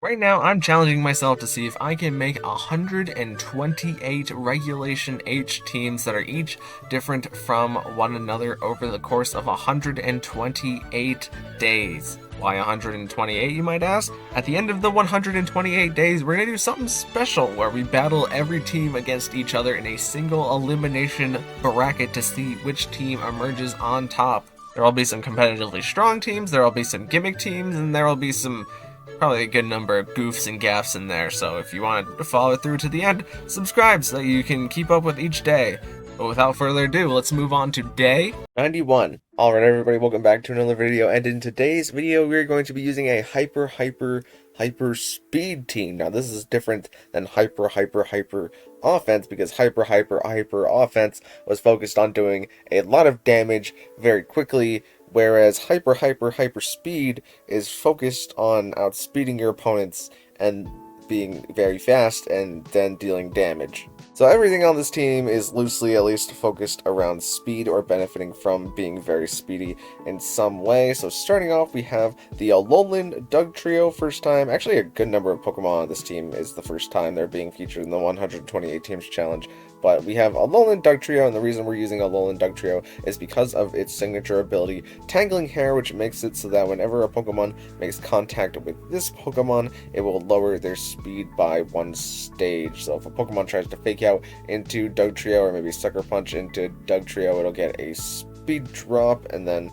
Right now, I'm challenging myself to see if I can make 128 Regulation H teams that are each different from one another over the course of 128 days. Why 128, you might ask? At the end of the 128 days, we're going to do something special where we battle every team against each other in a single elimination bracket to see which team emerges on top. There will be some competitively strong teams, there will be some gimmick teams, and there will be some probably a good number of goofs and gaffs in there, so if you want to follow through to the end, subscribe so that you can keep up with each day. But without further ado, let's move on to day 91. Alright everybody, welcome back to another video, and in today's video we're going to be using a hyper speed team. Now this is different than hyper offense, because hyper offense was focused on doing a lot of damage very quickly, whereas hyper speed is focused on outspeeding your opponents and being very fast and then dealing damage. So everything on this team is loosely at least focused around speed or benefiting from being very speedy in some way. So starting off, we have the Alolan Dugtrio first time. Actually, a good number of Pokemon on this team is the first time they're being featured in the 128 Teams Challenge. But we have Alolan Dugtrio, and the reason we're using Alolan Dugtrio is because of its signature ability, Tangling Hair, which makes it so that whenever a Pokemon makes contact with this Pokemon, it will lower their speed by 1 stage. So if a Pokemon tries to fake out into Dugtrio or maybe Sucker Punch into Dugtrio, it'll get a speed drop, and then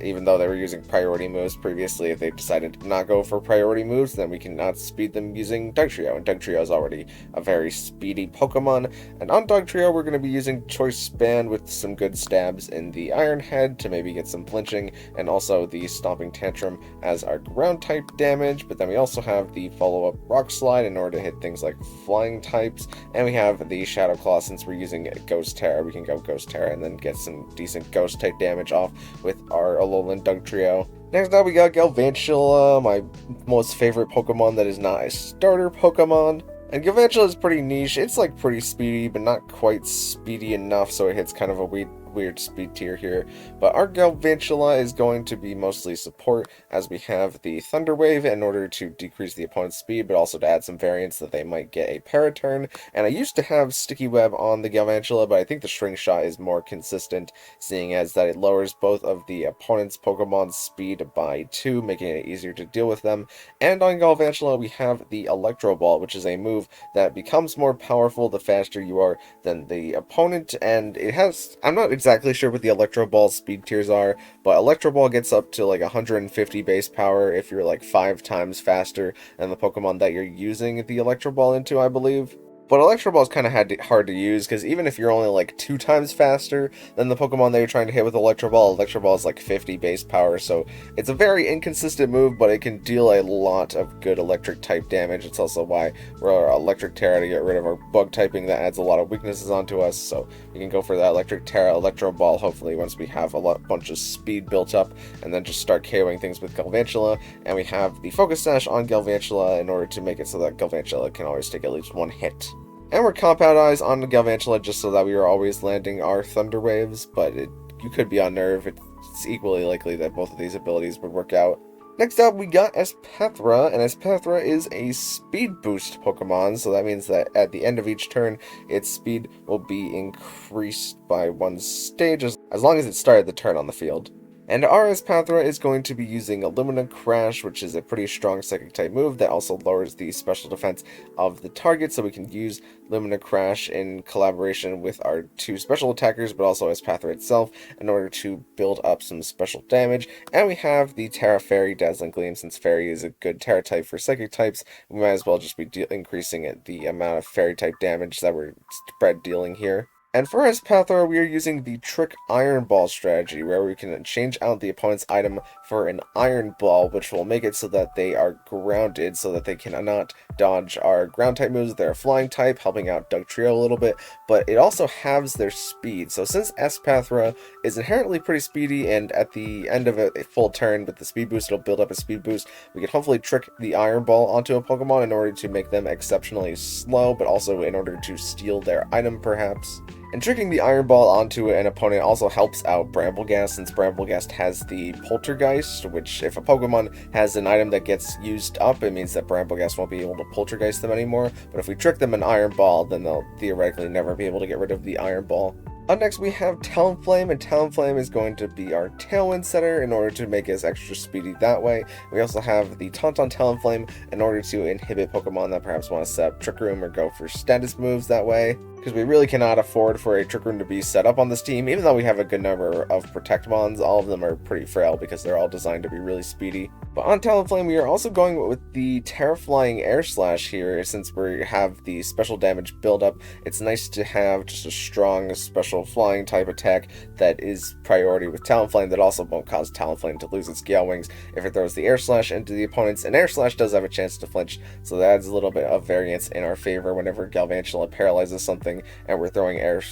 even though they were using priority moves previously, if they decided to not go for priority moves, then we can outspeed them using Dugtrio, and Dugtrio is already a very speedy Pokemon. And on Dugtrio, we're going to be using Choice Band with some good stabs in the Iron Head to maybe get some flinching, and also the Stomping Tantrum as our ground type damage, but then we also have the follow-up Rock Slide in order to hit things like flying types, and we have the Shadow Claw. Since we're using Ghost Terra, we can go Ghost Terra and then get some decent Ghost type damage off with our Alolan Dugtrio. Next up, we got Galvantula, my most favorite Pokemon that is not a starter Pokemon. And Galvantula is pretty niche. It's like pretty speedy, but not quite speedy enough, so it hits kind of a weird speed tier here. But our Galvantula is going to be mostly support, as we have the Thunder Wave in order to decrease the opponent's speed, but also to add some variance that they might get a Paraturn. And I used to have Sticky Web on the Galvantula, but I think the String Shot is more consistent, seeing as that it lowers both of the opponent's Pokemon's speed by 2, making it easier to deal with them. And on Galvantula, we have the Electro Ball, which is a move that becomes more powerful the faster you are than the opponent, and it has, I'm not exactly sure what the Electro Ball speed tiers are, but Electro Ball gets up to like 150 base power if you're like 5 times faster than the Pokemon that you're using the Electro Ball into, I believe. But Electro Ball is kind of hard to use, because even if you're only like 2 times faster than the Pokemon that you're trying to hit with Electro Ball is like 50 base power, so it's a very inconsistent move, but it can deal a lot of good electric type damage. It's also why we're Electric Terra to get rid of our bug typing that adds a lot of weaknesses onto us, so we can go for that Electric Terra Electro Ball hopefully once we have a bunch of speed built up, and then just start KOing things with Galvantula. And we have the Focus Sash on Galvantula in order to make it so that Galvantula can always take at least 1 hit. And we're Compound Eyes on the Galvantula just so that we are always landing our Thunder Waves, but you could be on Nerve. It's equally likely that both of these abilities would work out. Next up, we got Espethra, and Espethra is a speed boost Pokemon, so that means that at the end of each turn, its speed will be increased by 1 stage, as long as it started the turn on the field. And our Espethra is going to be using Illumina Crash, which is a pretty strong Psychic-type move that also lowers the special defense of the target, so we can use Illumina Crash in collaboration with our 2 special attackers, but also Espethra itself, in order to build up some special damage. And we have the Terra Fairy Dazzling Gleam. Since Fairy is a good Terra type for Psychic types, we might as well just be increasing the amount of Fairy type damage that we're spread dealing here. And for Espethra, we are using the Trick Iron Ball strategy, where we can change out the opponent's item for an Iron Ball, which will make it so that they are grounded, so that they cannot dodge our ground type moves. They're a flying type, helping out Dugtrio a little bit, but it also halves their speed. So since Espethra is inherently pretty speedy, and at the end of a full turn with the speed boost, it'll build up a speed boost, we can hopefully trick the Iron Ball onto a Pokemon in order to make them exceptionally slow, but also in order to steal their item perhaps. And tricking the Iron Ball onto an opponent also helps out Brambleghast, since Brambleghast has the Poltergeist, which if a Pokemon has an item that gets used up, it means that Brambleghast won't be able to Poltergeist them anymore. But if we trick them an Iron Ball, then they'll theoretically never be able to get rid of the Iron Ball. Up next we have Talonflame, and Talonflame is going to be our Tailwind setter in order to make us extra speedy that way. We also have the Taunt on Talonflame in order to inhibit Pokemon that perhaps want to set up Trick Room or go for status moves that way, because we really cannot afford for a Trick Room to be set up on this team. Even though we have a good number of Protect Mons, all of them are pretty frail because they're all designed to be really speedy. But on Talonflame, we are also going with the Terraflying Air Slash here. Since we have the special damage buildup, it's nice to have just a strong special flying type attack that is priority with Talonflame that also won't cause Talonflame to lose its Gale Wings if it throws the Air Slash into the opponents. And Air Slash does have a chance to flinch, so that adds a little bit of variance in our favor whenever Galvantula paralyzes something and we're throwing Air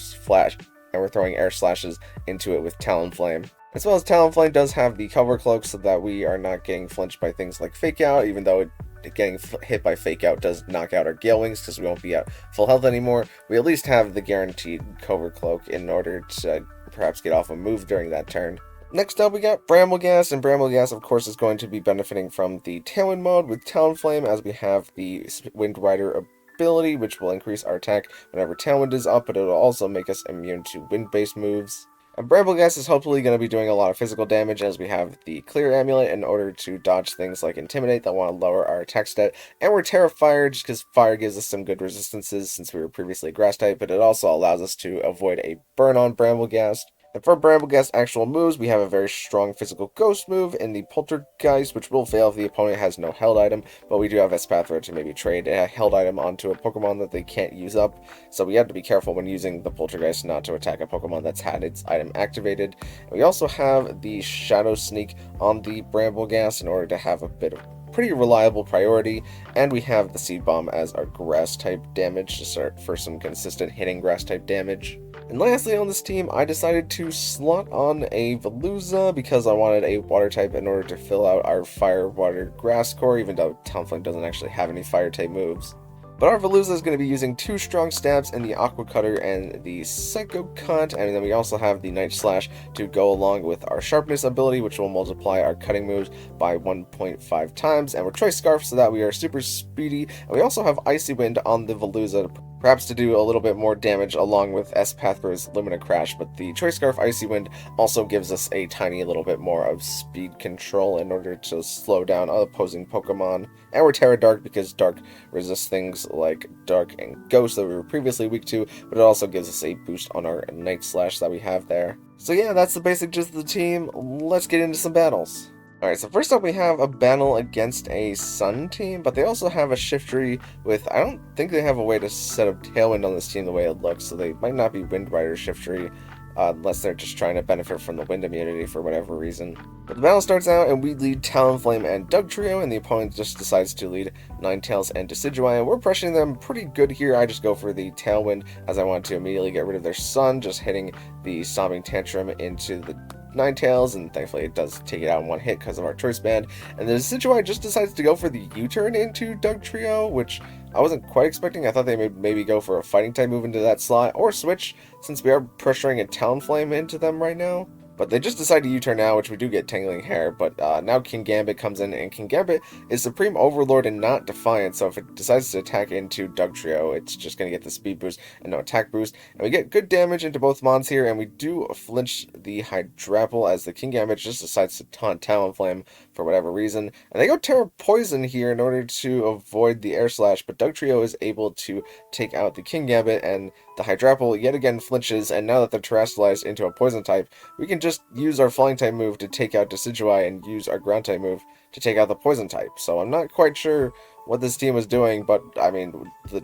Slashes into it with Talonflame. As well as Talonflame does have the Cover Cloak so that we are not getting flinched by things like Fake Out, even though getting hit by Fake Out does knock out our Gale Wings because we won't be at full health anymore. We at least have the guaranteed Cover Cloak in order to perhaps get off a move during that turn. Next up we got Brambleghast, and Brambleghast of course is going to be benefiting from the Tailwind mode with Talonflame, as we have the Wind Rider ability, which will increase our attack whenever Tailwind is up, but it will also make us immune to wind-based moves. And Brambleghast is hopefully going to be doing a lot of physical damage, as we have the Clear Amulet in order to dodge things like Intimidate that want to lower our attack stat, and we're Terra Fire just because Fire gives us some good resistances since we were previously Grass type, but it also allows us to avoid a burn on Brambleghast. And for Brambleghast's actual moves, we have a very strong physical ghost move in the Poltergeist, which will fail if the opponent has no held item, but we do have Espathra to maybe trade a held item onto a Pokemon that they can't use up, so we have to be careful when using the Poltergeist not to attack a Pokemon that's had its item activated. And we also have the Shadow Sneak on the Brambleghast in order to have a bit of pretty reliable priority, and we have the Seed Bomb as our Grass type damage to start for some consistent hitting Grass type damage. And lastly on this team, I decided to slot on a Veluza because I wanted a Water type in order to fill out our Fire, Water, Grass core, even though Talonflame doesn't actually have any Fire type moves. But our Veluza is going to be using 2 strong stabs in the Aqua Cutter and the Psycho Cut, and then we also have the Night Slash to go along with our Sharpness ability, which will multiply our cutting moves by 1.5 times, and we're Choice Scarf so that we are super speedy, and we also have Icy Wind on the Veluza, perhaps to do a little bit more damage along with Espathra's Lumina Crash, but the Choice Scarf Icy Wind also gives us a tiny little bit more of speed control in order to slow down opposing Pokemon. And we're Terra Dark because Dark resists things like Dark and Ghost that we were previously weak to, but it also gives us a boost on our Night Slash that we have there. So yeah, that's the basic gist of the team. Let's get into some battles. Alright, so first up we have a battle against a Sun team, but they also have a Shiftry with, I don't think they have a way to set up Tailwind on this team the way it looks, so they might not be Wind Rider Shiftry, unless they're just trying to benefit from the wind immunity for whatever reason. But the battle starts out and we lead Talonflame and Dugtrio, and the opponent just decides to lead Ninetales and Decidueye, and we're pressuring them pretty good here. I just go for the Tailwind as I want to immediately get rid of their Sun, just hitting the Sobbing Tantrum into the Ninetales, and thankfully it does take it out in one hit because of our Choice Band. And then Decidueye just decides to go for the U-turn into Dugtrio, which I wasn't quite expecting. I thought they would maybe go for a fighting type move into that slot, or switch, since we are pressuring a Talonflame into them right now. But they just decide to U-turn now, which we do get Tangling Hair, but now King Gambit comes in, and King Gambit is Supreme Overlord and not Defiant, so if it decides to attack into Dugtrio, it's just going to get the speed boost and no attack boost. And we get good damage into both Mons here, and we do flinch the Hydrapple as the King Gambit just decides to taunt Talonflame for whatever reason. And they go Terra Poison here in order to avoid the Air Slash, but Dugtrio is able to take out the King Gambit, and the Hydrapple yet again flinches, and now that they're terrestrialized into a Poison type, we can just use our Flying type move to take out Decidueye and use our Ground type move to take out the Poison type. So I'm not quite sure what this team was doing, but I mean, the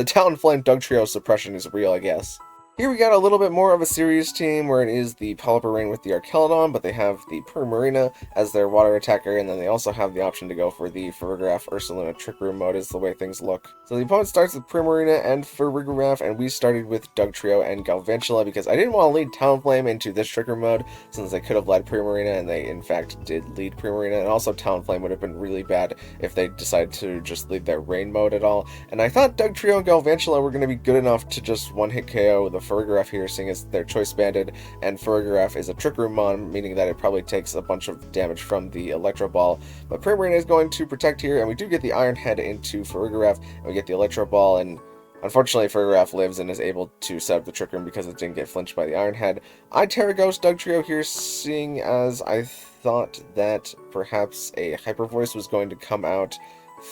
Talonflame Dugtrio suppression is real, I guess. Here we got a little bit more of a serious team where it is the Pelipper Rain with the Archelodon, but they have the Primarina as their water attacker, and then they also have the option to go for the Farigiraf Ursaluna Trick Room mode is the way things look. So the opponent starts with Primarina and Farigiraf, and we started with Dugtrio and Galvantula because I didn't want to lead Talonflame into this Trick Room mode since they could have led Primarina, and they in fact did lead Primarina, and also Talonflame would have been really bad if they decided to just lead their Rain mode at all. And I thought Dugtrio and Galvantula were going to be good enough to just one-hit KO the Farigiraf here, seeing as they're Choice Banded, and Farigiraf is a Trick Room Mon, meaning that it probably takes a bunch of damage from the Electro Ball. But Primarina is going to protect here, and we do get the Iron Head into Farigiraf, and we get the Electro Ball, and unfortunately, Farigiraf lives and is able to set up the Trick Room because it didn't get flinched by the Iron Head. I Terra Ghost Dugtrio here, seeing as I thought that perhaps a Hyper Voice was going to come out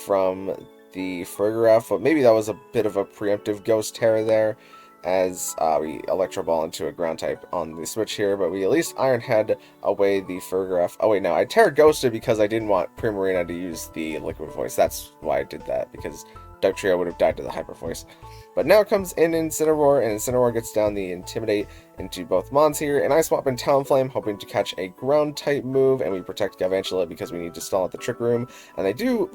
from the Farigiraf, but maybe that was a bit of a preemptive Ghost Terra there, as we Electro Ball into a Ground type on the switch here, but we at least Iron Head away the Farigiraf. Oh wait, no, I Terra Ghosted because I didn't want Primarina to use the Liquid Voice. That's why I did that, because Dugtrio would have died to the Hyper Voice. But now comes in Incineroar, and Incineroar gets down the Intimidate into both Mons here, and I swap in Talonflame, hoping to catch a Ground-type move, and we protect Galvantula because we need to stall at the Trick Room, and they do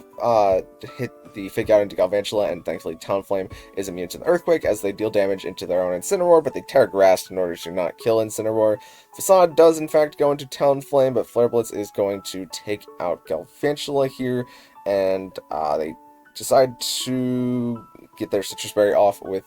hit the Fake Out into Galvantula, and thankfully Talonflame is immune to the Earthquake as they deal damage into their own Incineroar, but they Terra Grass in order to not kill Incineroar. Facade does in fact go into Talonflame, but Flare Blitz is going to take out Galvantula here, and they decide to get their Citrus Berry off with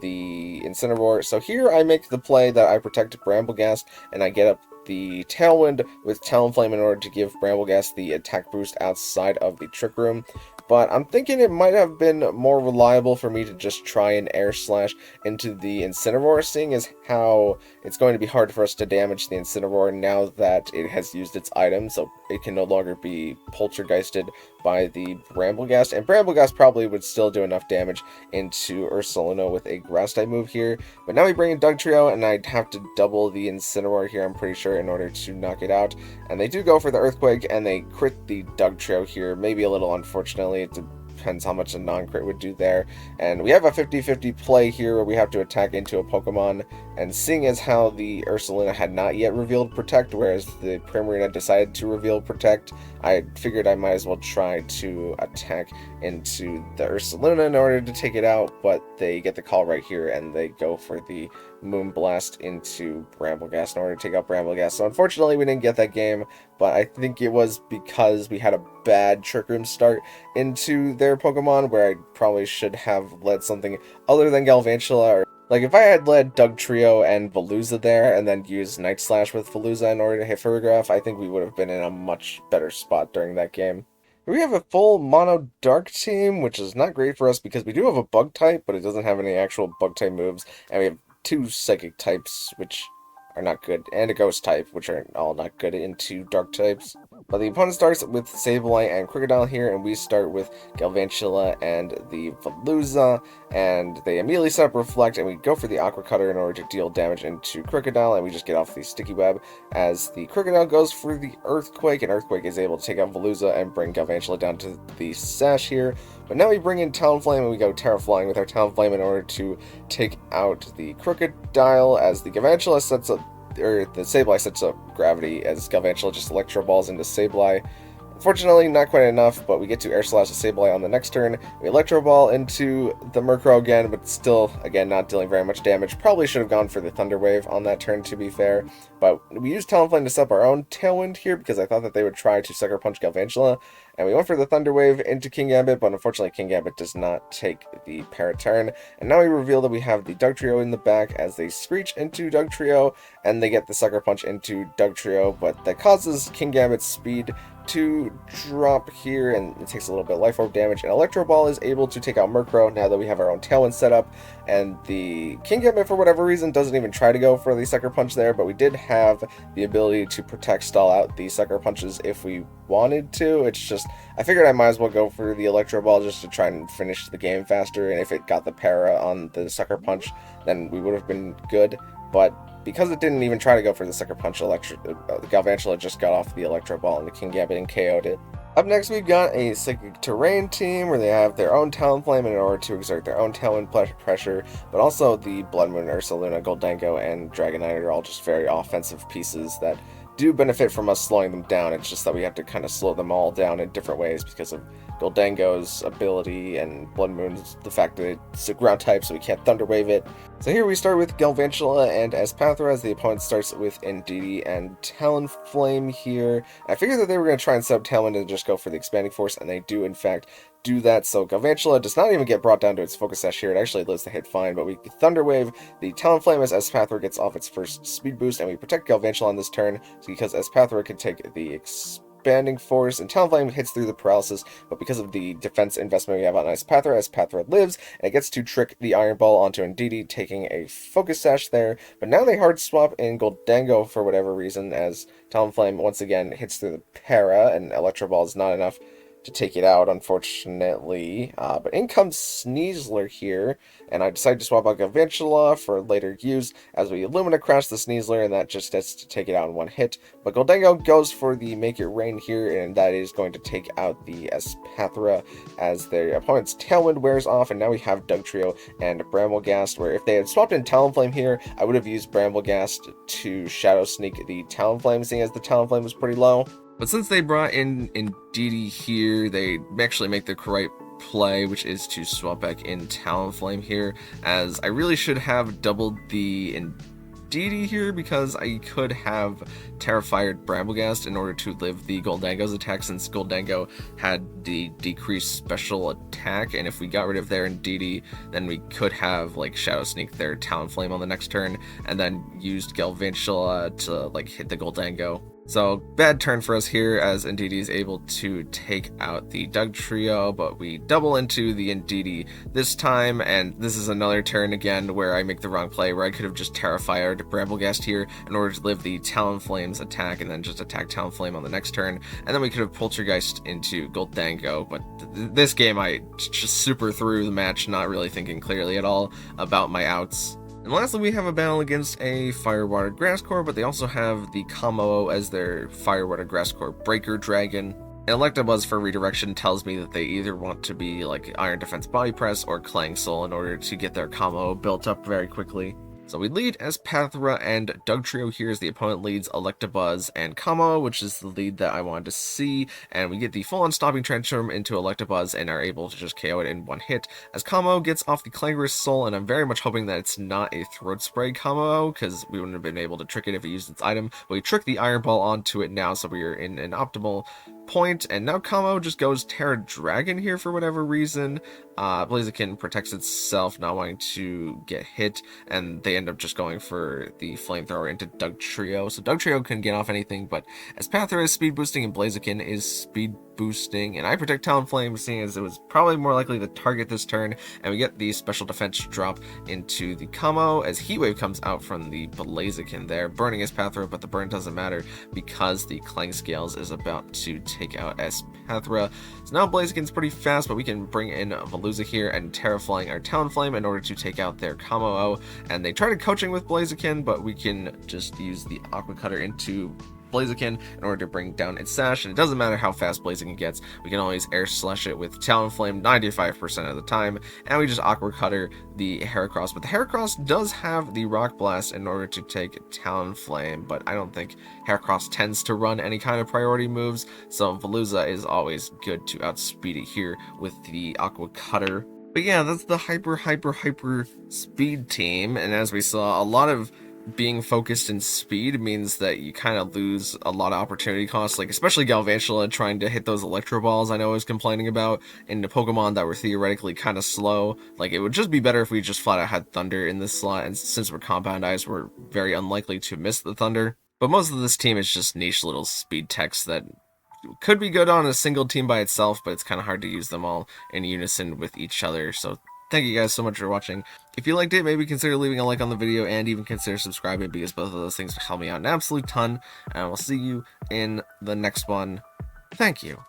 the Incineroar. So here I make the play that I protect Bramblegast, and I get up the Tailwind with Talonflame in order to give Bramblegast the attack boost outside of the Trick Room. But I'm thinking it might have been more reliable for me to just try and Air Slash into the Incineroar, seeing as how it's going to be hard for us to damage the Incineroar now that it has used its item, so it can no longer be Poltergeisted by the Bramblegast, and Bramblegast probably would still do enough damage into Ursaluna with a Grass-type move here. But now we bring in Dugtrio, and I'd have to double the Incineroar here, I'm pretty sure, in order to knock it out. And they do go for the Earthquake, and they crit the Dugtrio here, maybe a little unfortunately. It depends how much a non-crit would do there. And we have a 50-50 play here where we have to attack into a Pokemon, and seeing as how the Ursaluna had not yet revealed Protect, whereas the Primarina decided to reveal Protect, I figured I might as well try to attack into the Ursaluna in order to take it out, but they get the call right here, and they go for the Moonblast into Bramblegast in order to take out Bramblegast. So unfortunately we didn't get that game, but I think it was because we had a bad Trick Room start into their Pokemon, where I probably should have led something other than Galvantula, or like if I had led Dugtrio and Veluza there and then used Night Slash with Veluza in order to hit Farigiraf, I think we would have been in a much better spot during that game. We have a full Mono Dark team, which is not great for us because we do have a Bug type, but it doesn't have any actual Bug type moves, and we have 2 Psychic types, which are not good, and a Ghost type, which are all not good into Dark types. But the opponent starts with Sableye and Crocodile here, and we start with Galvantula and the Veluza, and they immediately set up Reflect, and we go for the Aqua Cutter in order to deal damage into Crocodile, and we just get off the Sticky Web as the Crocodile goes for the Earthquake, and Earthquake is able to take out Veluza and bring Galvantula down to the Sash here. But now we bring in Talonflame, and we go Terra Flying with our Talonflame in order to take out the Crocodile as the Galvantula sets up, or the Sableye sets up Gravity as Galvantula just Electro Balls into Sableye. Unfortunately, not quite enough, but we get to Air Slash the Sableye on the next turn. We Electro Ball into the Murkrow again, but still, again, not dealing very much damage. Probably should have gone for the Thunder Wave on that turn, to be fair. But we used Talonflame to set up our own Tailwind here, because I thought that they would try to Sucker Punch Galvantula. And we went for the Thunder Wave into Kingambit, but unfortunately Kingambit does not take the Paraturn. And now we reveal that we have the Dugtrio in the back as they Screech into Dugtrio, and they get the Sucker Punch into Dugtrio, but that causes Kingambit's speed to drop here, and it takes a little bit of Life Orb damage, and Electro Ball is able to take out Murkrow now that we have our own Tailwind set up, and the Kingambit, for whatever reason, doesn't even try to go for the Sucker Punch there, but we did have the ability to protect, stall out the Sucker Punches if we wanted to. It's just, I figured I might as well go for the Electro Ball just to try and finish the game faster, and if it got the para on the Sucker Punch, then we would have been good, but because it didn't even try to go for the Sucker Punch, Galvantula just got off the Electro Ball and the Kingambit and KO'd it. Up next, we've got a Psychic Terrain team where they have their own Talonflame in order to exert their own Tailwind pressure, but also the Blood Moon, Ursaluna, Goldengo, and Dragonite are all just very offensive pieces that do benefit from us slowing them down. It's just that we have to kind of slow them all down in different ways because of Goldengo's ability and Blood Moon's the fact that it's a ground type, so we can't Thunder Wave it. So here we start with Galvantula and Espathra as the opponent starts with Indeedee and Talonflame here. I figured that they were going to try and sub Tailwind and just go for the Expanding Force, and they do in fact do that, so Galvantula does not even get brought down to its Focus Sash here. It actually lives the hit fine, but we Thunder Wave the Talonflame as Espathra gets off its first speed boost, and we protect Galvantula on this turn because Espathra can take the expanding force, and Talonflame hits through the paralysis, but because of the defense investment we have on Espathra lives, and it gets to trick the Iron Ball onto Indeedee, taking a Focus Sash there. But now they hard swap in Goldango for whatever reason, as Talonflame once again hits through the para, and Electro Ball is not enough to take it out, unfortunately. But in comes Sneasler here, and I decided to swap out Galvantula for later use as we Illumina Crash the Sneasler, and that just gets to take it out in one hit. But Goldango goes for the Make It Rain here, and that is going to take out the Espathra as their opponent's Tailwind wears off, and now we have Dugtrio and Bramblegast, where if they had swapped in Talonflame here, I would have used Bramblegast to Shadow Sneak the Talonflame, seeing as the Talonflame was pretty low. But since they brought in Indeedee here, they actually make the correct play, which is to swap back in Talonflame here, as I really should have doubled the Indeedee here, because I could have Terra-Fired Bramblegast in order to live the Goldango's attack, since Goldango had the decreased special attack, and if we got rid of their Indeedee, then we could have like Shadow Sneak their Talonflame on the next turn, and then used Galvantula to like hit the Goldango. So, bad turn for us here, as Indeedee is able to take out the Dugtrio, but we double into the Indeedee this time, and this is another turn again where I make the wrong play, where I could have just Terra-Fired Bramblegast here in order to live the Talonflame's attack, and then just attack Talonflame on the next turn, and then we could have Poltergeist into Goldango, but this game I just super threw the match, not really thinking clearly at all about my outs. And lastly, we have a battle against a Firewater Grasscore, but they also have the Kamo as their Firewater Grasscore Breaker Dragon. And Electabuzz for redirection tells me that they either want to be like Iron Defense Body Press or Clang Soul in order to get their Kamo built up very quickly. So we lead Espathra and Dugtrio here as the opponent leads Electabuzz and Kamo, which is the lead that I wanted to see, and we get the full-on Stomping Transform into Electabuzz and are able to just KO it in one hit, as Kamo gets off the Clangorous Soul, and I'm very much hoping that it's not a Throat Spray Kamo, because we wouldn't have been able to trick it if it used its item, but we trick the Iron Ball onto it now, so we are in an optimal point, and now Kamo just goes Terra Dragon here for whatever reason. Blaziken protects itself, not wanting to get hit, and they end up just going for the Flamethrower into Dugtrio. So Dugtrio can get off anything, but Espathra is speed boosting and Blaziken is speed boosting, and I protect Talonflame, seeing as it was probably more likely to target this turn, and we get the special defense drop into the Kamo as Heatwave comes out from the Blaziken there, burning Espathra, but the burn doesn't matter because the Clang Scales is about to take out Espathra. So now Blaziken's pretty fast, but we can bring in Veluza here and Terraflying our Talonflame in order to take out their Kamo, and they tried coaching with Blaziken, but we can just use the Aqua Cutter into Blaziken in order to bring down its sash, and it doesn't matter how fast Blaziken gets, we can always air slash it with Talonflame 95% of the time, and we just Aqua Cutter the Heracross, but the Heracross does have the Rock Blast in order to take Talonflame, but I don't think Heracross tends to run any kind of priority moves, so Veluza is always good to outspeed it here with the Aqua Cutter. But yeah, that's the hyper speed team, and as we saw, a lot of being focused in speed means that you kind of lose a lot of opportunity costs, like especially Galvantula trying to hit those Electro Balls I know I was complaining about into Pokemon that were theoretically kind of slow. Like, it would just be better if we just flat out had Thunder in this slot, and since we're Compound Eyes, we're very unlikely to miss the Thunder. But most of this team is just niche little speed techs that could be good on a single team by itself, but it's kind of hard to use them all in unison with each other, so thank you guys so much for watching. If you liked it, maybe consider leaving a like on the video and even consider subscribing, because both of those things help me out an absolute ton. And I will see you in the next one. Thank you.